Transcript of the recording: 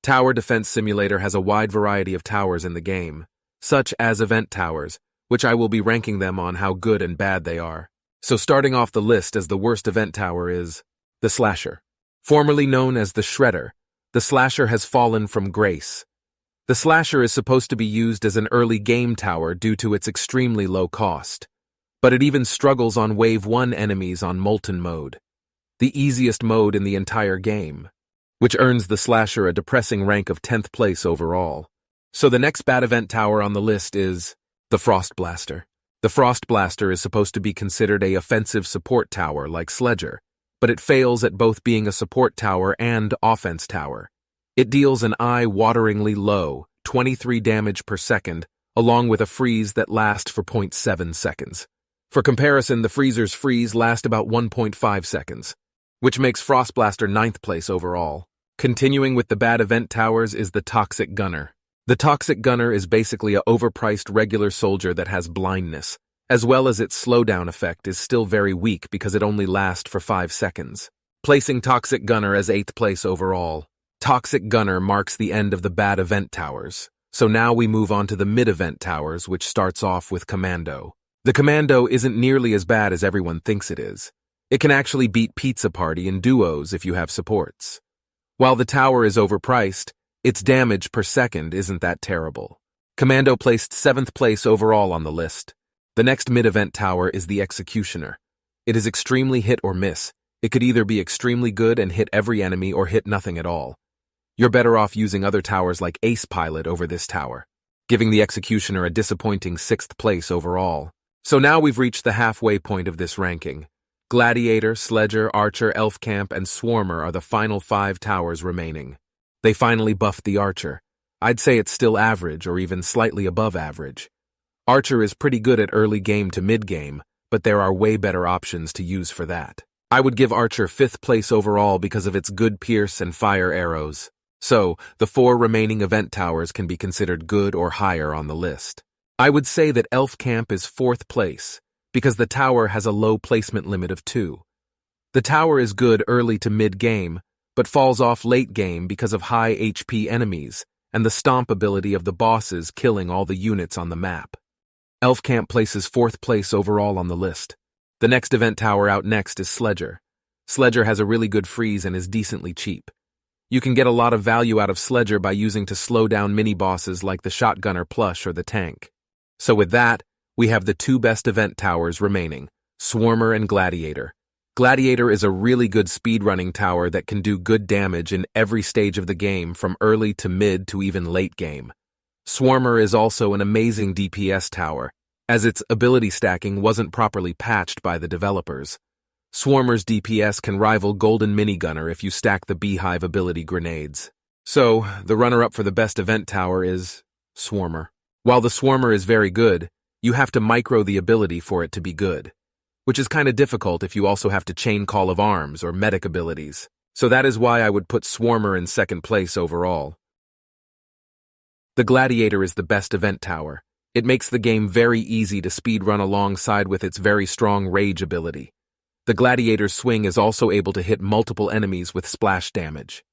Tower Defense Simulator has a wide variety of towers in the game, such as event towers, which I will be ranking them on how good and bad they are. So starting off the list as the worst event tower is the Slasher. Formerly known as the Shredder, the Slasher has fallen from grace. The Slasher is supposed to be used as an early game tower due to its extremely low cost, but it even struggles on Wave 1 enemies on Molten mode, the easiest mode in the entire game, which earns the Slasher a depressing rank of 10th place overall. So the next bad event tower on the list is the Frost Blaster. The Frost Blaster is supposed to be considered a offensive support tower like Sledger, but it fails at both being a support tower and offense tower. It deals an eye-wateringly low 23 damage per second, along with a freeze that lasts for 0.7 seconds. For comparison, the Freezer's freeze lasts about 1.5 seconds, which makes Frost Blaster 9th place overall. Continuing with the bad event towers is the Toxic Gunner. The Toxic Gunner is basically a overpriced regular soldier that has blindness, as well as its slowdown effect is still very weak because it only lasts for 5 seconds. Placing Toxic Gunner as 8th place overall. Toxic Gunner marks the end of the bad event towers, so now we move on to the mid-event towers, which starts off with Commando. The Commando isn't nearly as bad as everyone thinks it is. It can actually beat Pizza Party in duos if you have supports. While the tower is overpriced, its damage per second isn't that terrible. Commando placed 7th place overall on the list. The next mid-event tower is the Executioner. It is extremely hit or miss. It could either be extremely good and hit every enemy or hit nothing at all. You're better off using other towers like Ace Pilot over this tower, giving the Executioner a disappointing 6th place overall. So now we've reached the halfway point of this ranking. Gladiator, Sledger, Archer, Elf Camp, and Swarmer are the final 5 towers remaining. They finally buffed the Archer. I'd say it's still average or even slightly above average. Archer is pretty good at early game to mid game, but there are way better options to use for that. I would give Archer 5th place overall because of its good pierce and fire arrows. So, the 4 remaining event towers can be considered good or higher on the list. I would say that Elf Camp is 4th place, because the tower has a low placement limit of 2. The tower is good early to mid-game, but falls off late game because of high HP enemies and the stomp ability of the bosses killing all the units on the map. Elf Camp places 4th place overall on the list. The next event tower out next is Sledger. Sledger has a really good freeze and is decently cheap. You can get a lot of value out of Sledger by using to slow down mini-bosses like the Shotgunner plush or the tank. So with that, we have the 2 best event towers remaining, Swarmer and Gladiator. Gladiator is a really good speedrunning tower that can do good damage in every stage of the game from early to mid to even late game. Swarmer is also an amazing DPS tower, as its ability stacking wasn't properly patched by the developers. Swarmer's DPS can rival Golden Minigunner if you stack the Beehive ability grenades. So, the runner-up for the best event tower is Swarmer. While the Swarmer is very good, you have to micro the ability for it to be good, which is kinda difficult if you also have to chain Call of Arms or medic abilities. So that is why I would put Swarmer in 2nd place overall. The Gladiator is the best event tower. It makes the game very easy to speedrun alongside with its very strong rage ability. The Gladiator's swing is also able to hit multiple enemies with splash damage.